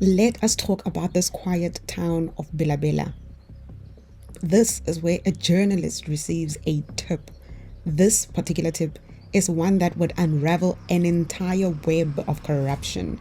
Let us talk about this quiet town of Bela Bela. This is where a journalist receives a tip. This particular tip is one that would unravel an entire web of corruption.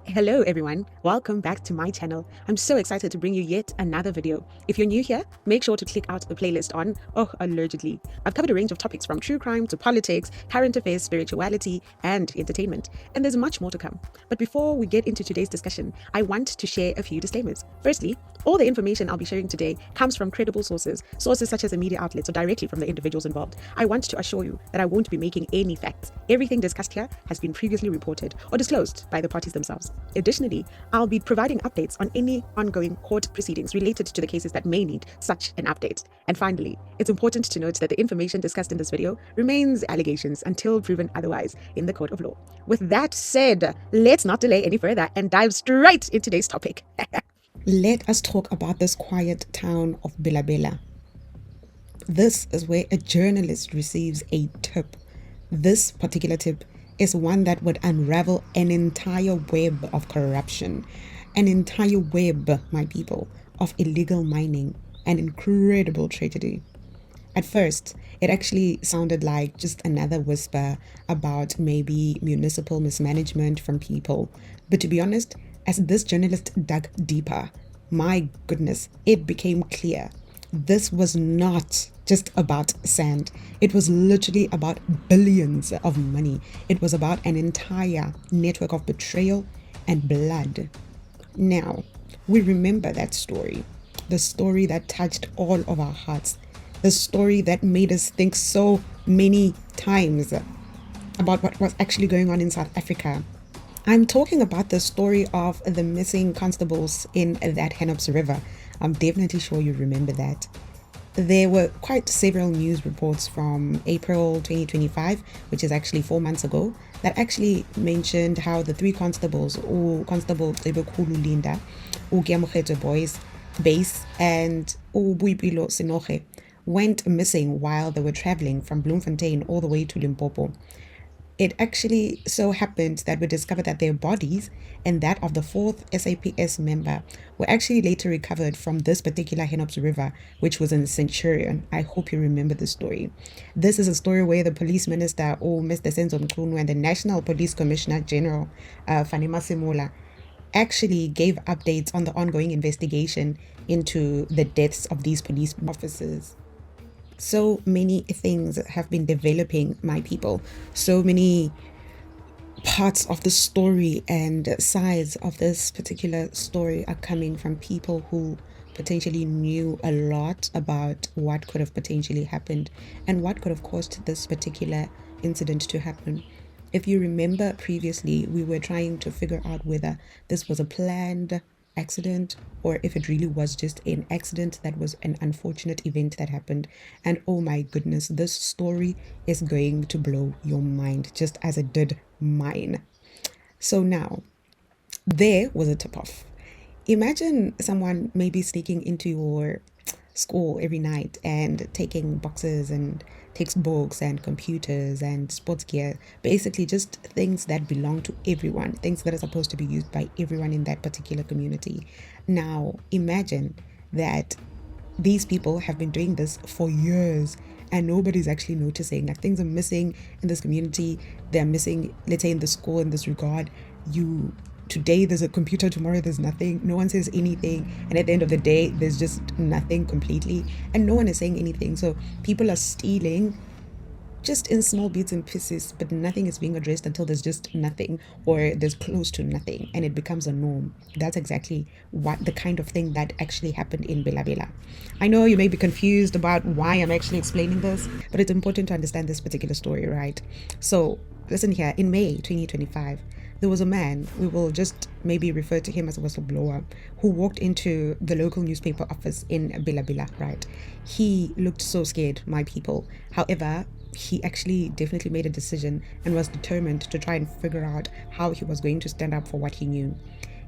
Hello everyone, welcome back to my channel. I'm so excited to bring you yet another video. If you're new here, make sure to click out the playlist on Allegedly. I've covered a range of topics from true crime to politics, current affairs, spirituality, and entertainment. And there's much more to come. But before we get into today's discussion, I want to share a few disclaimers. Firstly, all the information I'll be sharing today comes from credible sources such as the media outlets or directly from the individuals involved. I want to assure you that I won't be making any facts. Everything discussed here has been previously reported or disclosed by the parties themselves. Additionally, I'll be providing updates on any ongoing court proceedings related to the cases that may need such an update. And finally, it's important to note that the information discussed in this video remains allegations until proven otherwise in the court of law. With that said, let's not delay any further and dive straight into today's topic. Let us talk about this quiet town of Bela Bela. This is where a journalist receives a tip. This particular tip is one that would unravel an entire web of corruption, an entire web, my people, of illegal mining, an incredible tragedy. At first, it actually sounded like just another whisper about maybe municipal mismanagement from people. But to be honest, as this journalist dug deeper, my goodness, it became clear. This was not just about sand. It was literally about billions of money. It was about an entire network of betrayal and blood. Now, we remember that story, the story that touched all of our hearts, the story that made us think so many times about what was actually going on in South Africa. I'm talking about the story of the missing constables in that Henops River. I'm definitely sure you remember that. There were quite several news reports from April 2025, which is actually 4 months ago, that actually mentioned how the three constables, Constable K.W.P, Base, and Buipilo Sinoge, went missing while they were traveling from Bloemfontein all the way to Limpopo. It actually so happened that we discovered that their bodies and that of the fourth SAPS member were actually later recovered from this particular Henops River, which was in Centurion. I hope you remember the story. This is a story where the police minister, Mr. Senzo Mchunu, and the National Police Commissioner General, Fanima Simula, actually gave updates on the ongoing investigation into the deaths of these police officers. So many things have been developing, my people. So many parts of the story and sides of this particular story are coming from people who potentially knew a lot about what could have potentially happened and what could have caused this particular incident to happen. If you remember previously, we were trying to figure out whether this was a planned accident or if it really was just an accident that was an unfortunate event that happened. And oh my goodness, this story is going to blow your mind just as it did mine. So now, there was a tip-off. Imagine someone maybe sneaking into your school every night and taking boxes and textbooks and computers and sports gear, basically just things that belong to everyone, things that are supposed to be used by everyone in that particular community. Now imagine that these people have been doing this for years and nobody's actually noticing that things are missing in this community. They're missing, let's say in the school, in this regard. Today there's a computer, tomorrow there's nothing, no one says anything, and at the end of the day there's just nothing completely, and no one is saying anything. So people are stealing just in small bits and pieces, but nothing is being addressed until there's just nothing, or there's close to nothing, and it becomes a norm. That's exactly what the kind of thing that actually happened in Bela Bela. I know you may be confused about why I'm actually explaining this, but it's important to understand this particular story, right? So listen here, in May 2025, there was a man, we will just maybe refer to him as a whistleblower, who walked into the local newspaper office in Bela Bela, right? He looked so scared, my people. However, he actually definitely made a decision and was determined to try and figure out how he was going to stand up for what he knew.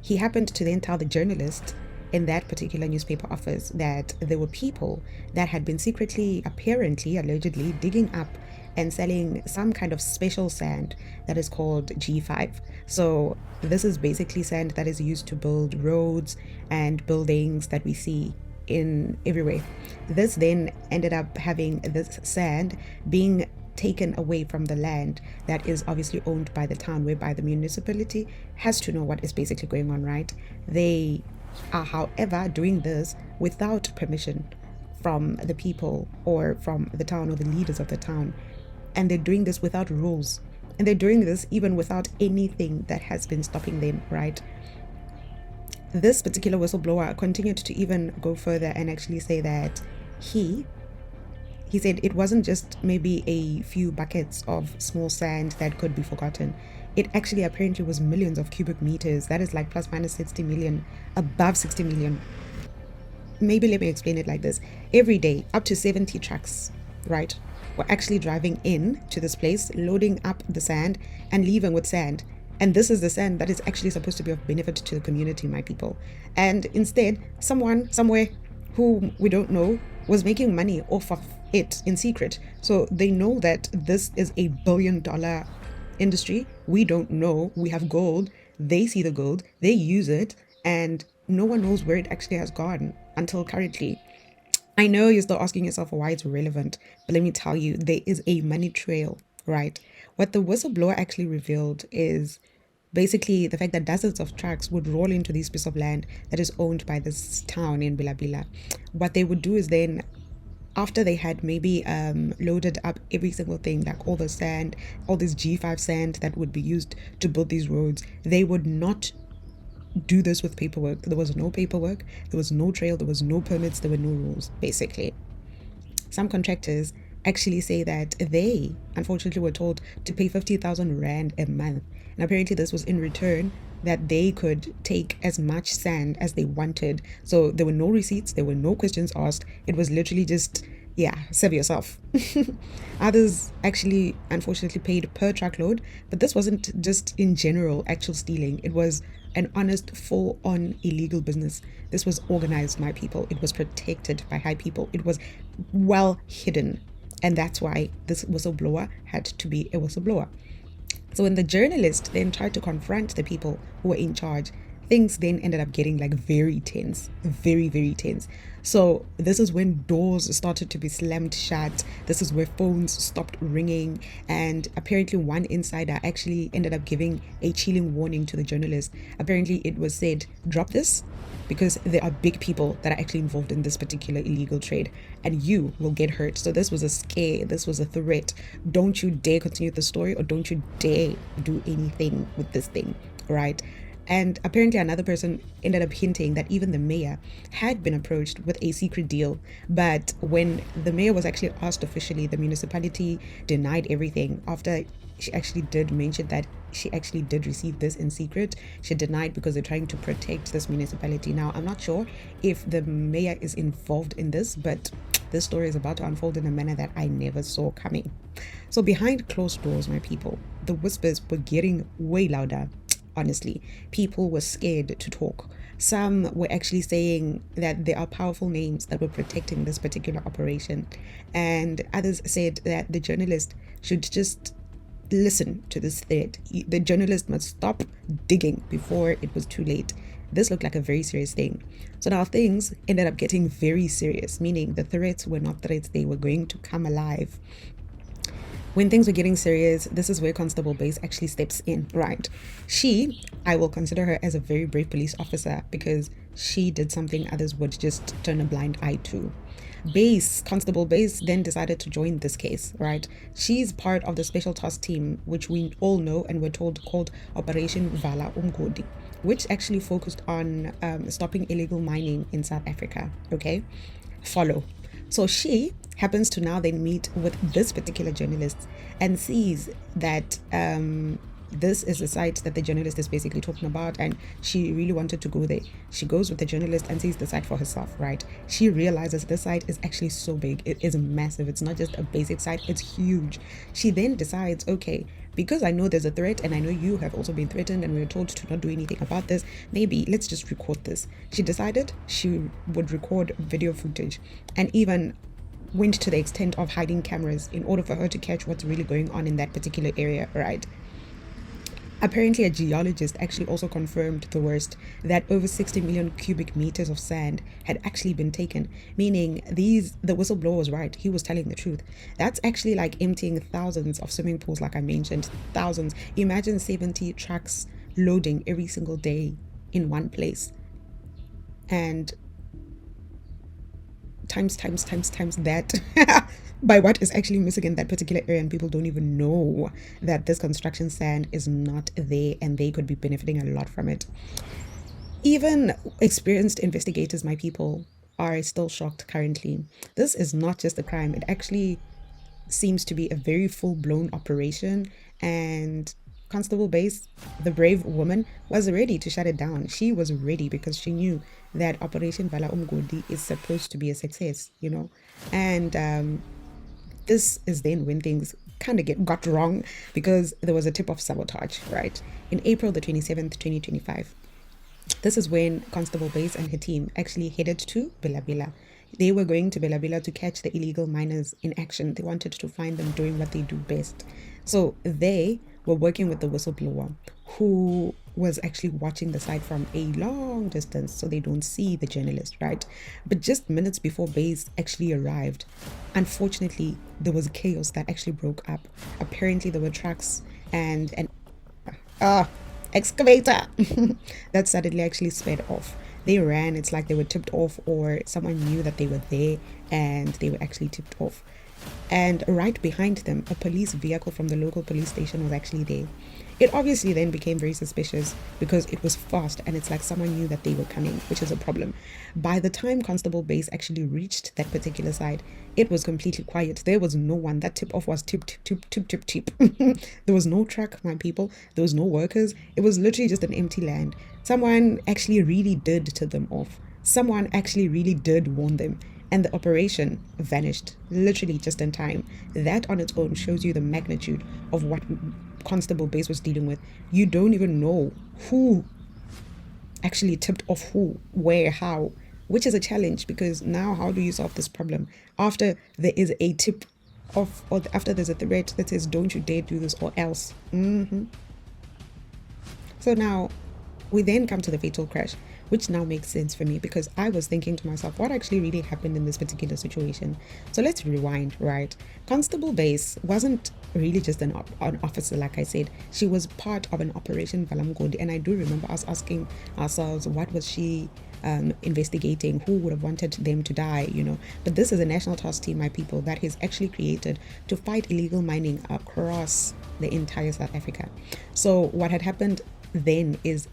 He happened to then tell the journalist in that particular newspaper office that there were people that had been secretly, apparently, allegedly digging up and selling some kind of special sand that is called G5. So this is basically sand that is used to build roads and buildings that we see in everywhere. This then ended up having this sand being taken away from the land that is obviously owned by the town, whereby the municipality has to know what is basically going on, right? They are, however, doing this without permission from the people or from the town or the leaders of the town. And they're doing this without rules. And they're doing this even without anything that has been stopping them, right? This particular whistleblower continued to even go further and actually say that he said it wasn't just maybe a few buckets of small sand that could be forgotten. It actually apparently was millions of cubic meters. That is like plus minus 60 million, above 60 million. Maybe let me explain it like this. Every day, up to 70 trucks, right, were actually driving in to this place, loading up the sand and leaving with sand. And this is the sand that is actually supposed to be of benefit to the community, my people. And instead, someone somewhere who we don't know was making money off of it in secret. So they know that this is a billion-dollar industry. We don't know. We have gold. They see the gold. They use it. And no one knows where it actually has gone until currently. I know you're still asking yourself why it's relevant, but let me tell you, there is a money trail, right? What the whistleblower actually revealed is basically the fact that dozens of trucks would roll into this piece of land that is owned by this town in Bela Bela. What they would do is then, after they had maybe loaded up every single thing, like all the sand, all this G5 sand that would be used to build these roads, they would not do this with paperwork. There was no paperwork, there was no trail, there was no permits, there were no rules, basically. Some contractors actually say that they unfortunately were told to pay 50,000 rand a month, and apparently this was in return that they could take as much sand as they wanted. So there were no receipts, there were no questions asked. It was literally just, yeah, serve yourself. Others actually unfortunately paid per truckload, but this wasn't just in general actual stealing. It was an honest, full-on illegal business. This was organized, my people. It was protected by high people. It was well hidden. And that's why this whistleblower had to be a whistleblower. So when the journalist then tried to confront the people who were in charge, things then ended up getting like very tense, very, very tense. So this is when doors started to be slammed shut. This is where phones stopped ringing. And apparently one insider actually ended up giving a chilling warning to the journalist. Apparently it was said, drop this, because there are big people that are actually involved in this particular illegal trade and you will get hurt. So this was a scare, this was a threat. Don't you dare continue the story, or don't you dare do anything with this thing, right? And apparently another person ended up hinting that even the mayor had been approached with a secret deal. But when the mayor was actually asked officially, the municipality denied everything. After she actually did mention that she actually did receive this in secret, she denied because they're trying to protect this municipality. Now, I'm not sure if the mayor is involved in this, but this story is about to unfold in a manner that I never saw coming. So behind closed doors, my people, the whispers were getting way louder. Honestly, people were scared to talk. Some were actually saying that there are powerful names that were protecting this particular operation. And others said that the journalist should just listen to this threat. The journalist must stop digging before it was too late. This looked like a very serious thing. So now things ended up getting very serious, meaning the threats were not threats, they were going to come alive. When things were getting serious, this is where Constable Base actually steps in, right? I will consider her as a very brave police officer because she did something others would just turn a blind eye to. Constable Base then decided to join this case, right? She's part of the special task team, which we all know and were told called Operation Vala Umgodi, which actually focused on stopping illegal mining in South Africa, okay? Follow. So she happens to now then meet with this particular journalist and sees that this is the site that the journalist is basically talking about, and she really wanted to go there. She goes with the journalist and sees the site for herself, right? She realizes this site is actually so big. It is massive. It's not just a basic site, it's huge. She then decides, okay, because I know there's a threat and I know you have also been threatened and we were told to not do anything about this, maybe let's just record this. She decided she would record video footage and even went to the extent of hiding cameras in order for her to catch what's really going on in that particular area, right? Apparently, a geologist actually also confirmed the worst, that over 60 million cubic meters of sand had actually been taken, meaning the whistleblower was right. He was telling the truth. That's actually like emptying thousands of swimming pools, like I mentioned, thousands. Imagine 70 trucks loading every single day in one place. And times that by what is actually missing in that particular area, and people don't even know that this construction sand is not there and they could be benefiting a lot from it. Even experienced investigators, my people, are still shocked currently. This is not just a crime, it actually seems to be a very full-blown operation, and Constable Base, the brave woman, was ready to shut it down. She was ready because she knew that Operation Vala Umgodi is supposed to be a success, and this is then when things kind of got wrong, because there was a tip of sabotage, right? In April the 27th, 2025, this is when Constable Base and her team actually headed to Bela Bela. They were going to Bela Bela to catch the illegal miners in action. They wanted to find them doing what they do best. So they were working with the whistleblower, who was actually watching the site from a long distance so they don't see the journalist, right? But just minutes before Base actually arrived, unfortunately, there was chaos that actually broke up. Apparently, there were trucks and excavator that suddenly actually sped off. They ran. It's like they were tipped off, or someone knew that they were there and they were actually tipped off. And right behind them, a police vehicle from the local police station was actually there. It obviously then became very suspicious because it was fast, and it's like someone knew that they were coming, which is a problem. By the time Constable Base actually reached that particular site, it was completely quiet. There was no one. That tip off was tip. There was no truck, my people. There was no workers. It was literally just an empty land. Someone actually really did tip them off. Someone actually really did warn them, and the operation vanished literally just in time. That on its own shows you the magnitude of what Constable Base was dealing with. You don't even know who actually tipped off who, where, how, which is a challenge, because now how do you solve this problem after there is a tip off, or after there's a threat that says don't you dare do this or else. So now we then come to the fatal crash, which now makes sense for me, because I was thinking to myself, what actually really happened in this particular situation? So let's rewind, right? Constable Base wasn't really just an officer, like I said. She was part of an Operation Valamgodi, and I do remember us asking ourselves, what was she investigating? Who would have wanted them to die, But this is a national task team, my people, that is actually created to fight illegal mining across the entire South Africa. So what had happened then is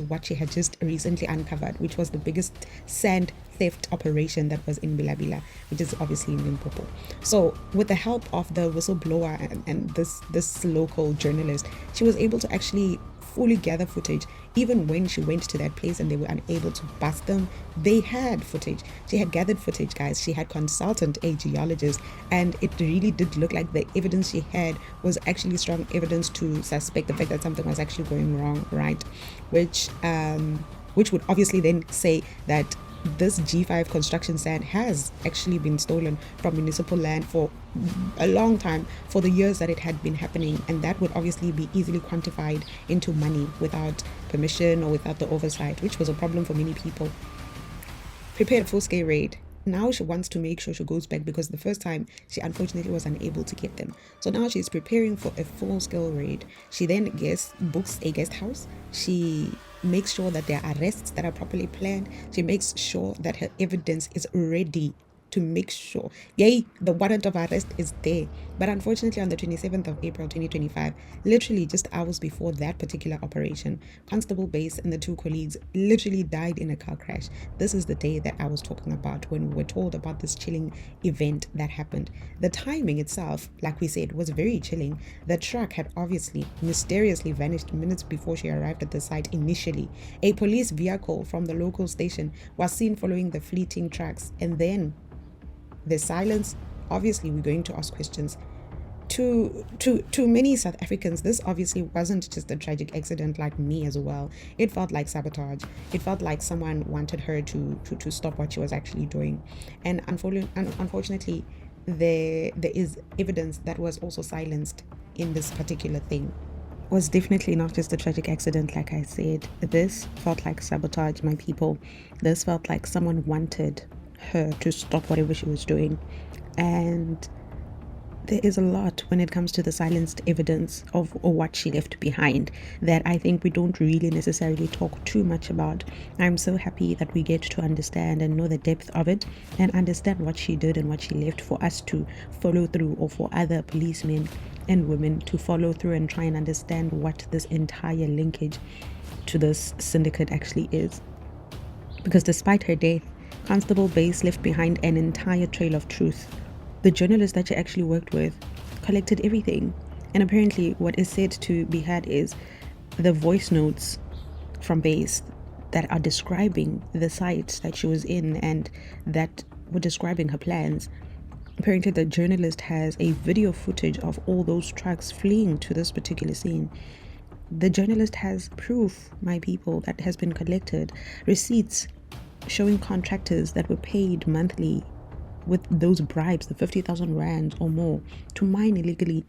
what she had just recently uncovered, which was the biggest sand theft operation that was in Bela Bela, which is obviously in Limpopo. So with the help of the whistleblower and this local journalist, she was able to actually fully gather footage. Even when she went to that place and they were unable to bust them, they had footage. She had gathered footage, guys. She had consulted a geologist, and it really did look like the evidence she had was actually strong evidence to suspect the fact that something was actually going wrong, right? Which would obviously then say that this G5 construction sand has actually been stolen from municipal land for a long time, for the years that it had been happening, and that would obviously be easily quantified into money without permission or without the oversight, which was a problem for many people. Prepared a full-scale raid. Now she wants to make sure she goes back, because the first time she unfortunately was unable to get them. So now she's preparing for a full-scale raid. She then books a guest house. She makes sure that there are arrests that are properly planned. She makes sure that her evidence is ready to make sure, yay, the warrant of arrest is there. But unfortunately, on the 27th of April 2025, literally just hours before that particular operation, Constable Base and the two colleagues literally died in a car crash. This is the day that I was talking about when we were told about this chilling event that happened. The timing itself, like we said, was very chilling. The truck had obviously mysteriously vanished minutes before she arrived at the site initially. A police vehicle from the local station was seen following the fleeting trucks, and then the silence. Obviously, we're going to ask questions. To many South Africans, this obviously wasn't just a tragic accident, like me as well. It felt like sabotage. It felt like someone wanted her to stop what she was actually doing. And unfortunately, there is evidence that was also silenced in this particular thing. Was definitely not just a tragic accident, like I said. This felt like sabotage, my people. This felt like someone wanted her to stop whatever she was doing. And there is a lot when it comes to the silenced evidence of or what she left behind that I think we don't really necessarily talk too much about. I'm so happy that we get to understand and know the depth of it and understand what she did and what she left for us to follow through, or for other policemen and women to follow through and try and understand what this entire linkage to this syndicate actually is. Because despite her death, Constable Base left behind an entire trail of truth. The journalist that she actually worked with collected everything. And apparently what is said to be had is the voice notes from Base that are describing the site that she was in and that were describing her plans. Apparently the journalist has a video footage of all those trucks fleeing to this particular scene. The journalist has proof, my people, that has been collected, receipts showing contractors that were paid monthly with those bribes, the 50,000 rand or more, to mine illegally.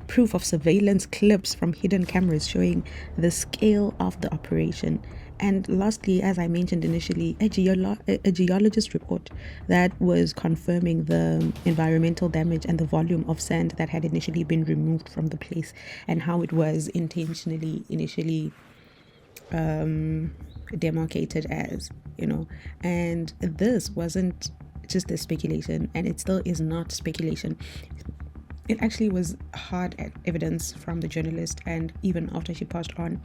Proof of surveillance clips from hidden cameras showing the scale of the operation. And lastly, as I mentioned initially, a geologist report that was confirming the environmental damage and the volume of sand that had initially been removed from the place, and how it was intentionally initially demarcated as, and this wasn't just a speculation, and it still is not speculation. It actually was hard evidence from the journalist, and even after she passed on.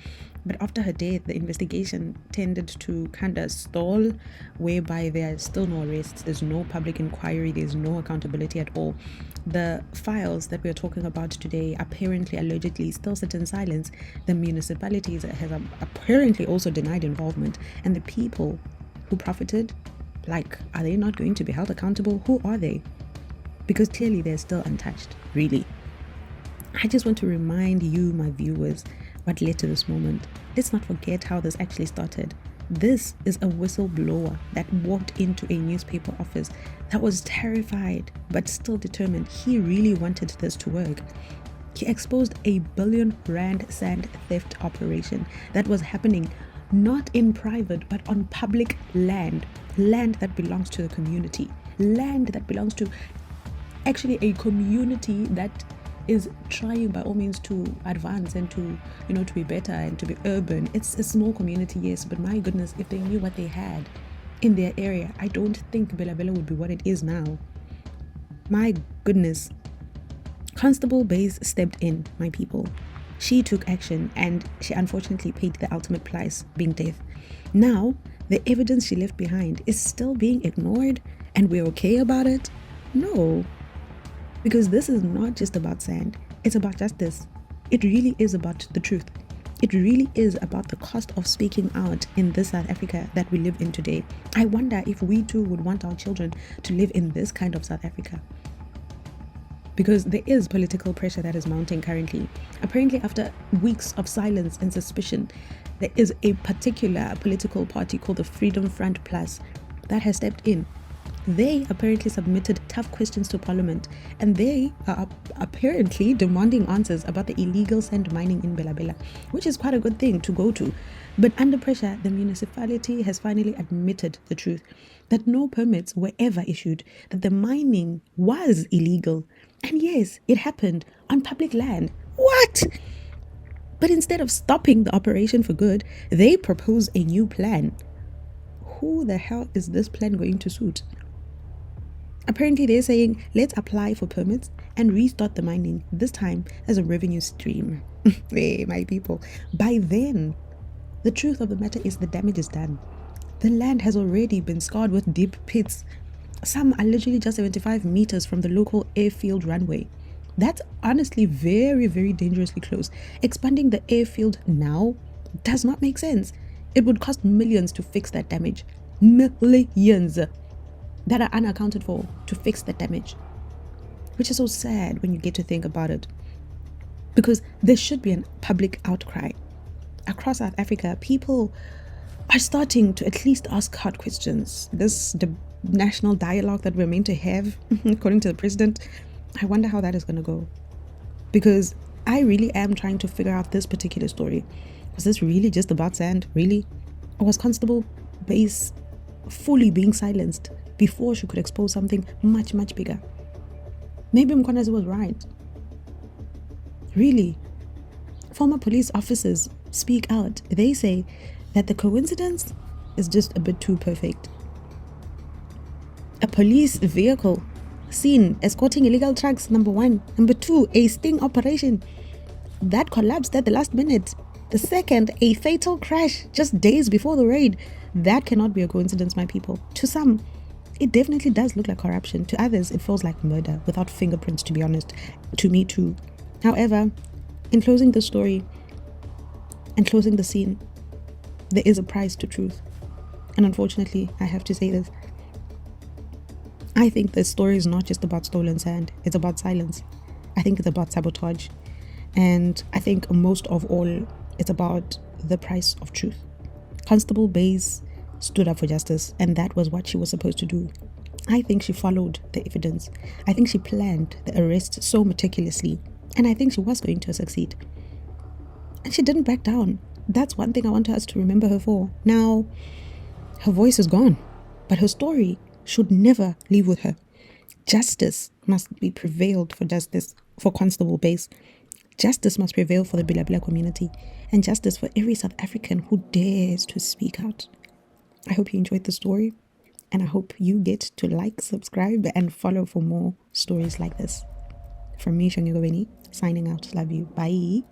But after her death, the investigation tended to kind of stall, whereby there are still no arrests, there's no public inquiry, there's no accountability at all. The files that we're talking about today apparently, allegedly, still sit in silence. The municipalities has apparently also denied involvement, and the people who profited, are they not going to be held accountable? Who are they? Because clearly they're still untouched, really. I just want to remind you, my viewers, what led to this moment. Let's not forget how this actually started. This is a whistleblower that walked into a newspaper office that was terrified but still determined. He really wanted this to work. He exposed a R1 billion sand theft operation that was happening not in private but on public land that belongs to the community, land that belongs to actually a community that is trying by all means to advance and to be better and to be urban. It's a small community, yes, but my goodness, if they knew what they had in their area, I don't think Bela Bela would be what it is now. My goodness. Constable Base stepped in, my people. She took action, and she unfortunately paid the ultimate price, being death. Now the evidence she left behind is still being ignored, and we're okay about it? No. Because this is not just about sand, it's about justice. It really is about the truth. It really is about the cost of speaking out in this South Africa that we live in today. I wonder if we too would want our children to live in this kind of South Africa. Because there is political pressure that is mounting currently. Apparently, after weeks of silence and suspicion, there is a particular political party called the Freedom Front Plus that has stepped in. They apparently submitted tough questions to Parliament, and they are apparently demanding answers about the illegal sand mining in Bela Bela, which is quite a good thing to go to. But under pressure, the municipality has finally admitted the truth, that no permits were ever issued, that the mining was illegal. And yes, it happened on public land. What? But instead of stopping the operation for good, they propose a new plan. Who the hell is this plan going to suit? Apparently they're saying, let's apply for permits and restart the mining, this time as a revenue stream. Hey, my people. By then, the truth of the matter is the damage is done. The land has already been scarred with deep pits. Some are literally just 75 meters from the local airfield runway. That's honestly very, very dangerously close. Expanding the airfield now does not make sense. It would cost millions to fix that damage. Millions that are unaccounted for to fix the damage. Which is so sad when you get to think about it. Because there should be a public outcry. Across South Africa, people are starting to at least ask hard questions. This national dialogue that we're meant to have, according to the president. I wonder how that is going to go. Because I really am trying to figure out this particular story. Was this really just about sand? Really? Or was Constable Base fully being silenced before she could expose something much, much bigger? Maybe Mkwanazi was right. Really? Former police officers speak out. They say that the coincidence is just a bit too perfect. A police vehicle seen escorting illegal trucks, number one. Number two, a sting operation that collapsed at the last minute. The second, a fatal crash just days before the raid. That cannot be a coincidence, my people. To some, it definitely does look like corruption. To others, it feels like murder without fingerprints, to be honest. To me too. However, in closing the story and closing the scene, there is a price to truth. And unfortunately, I have to say this. I think this story is not just about stolen sand. It's about silence. I think it's about sabotage. And I think most of all, it's about the price of truth. Constable Base stood up for justice, and that was what she was supposed to do. I think she followed the evidence. I think she planned the arrest so meticulously, and I think she was going to succeed. And she didn't back down. That's one thing I want us to remember her for. Now, her voice is gone, but her story should never leave with her. Justice must be prevailed for Constable Base. Justice must prevail for the Bela Bela community, and justice for every South African who dares to speak out. I hope you enjoyed the story, and I hope you get to like, subscribe, and follow for more stories like this. From me, K.W.P, signing out. Love you. Bye.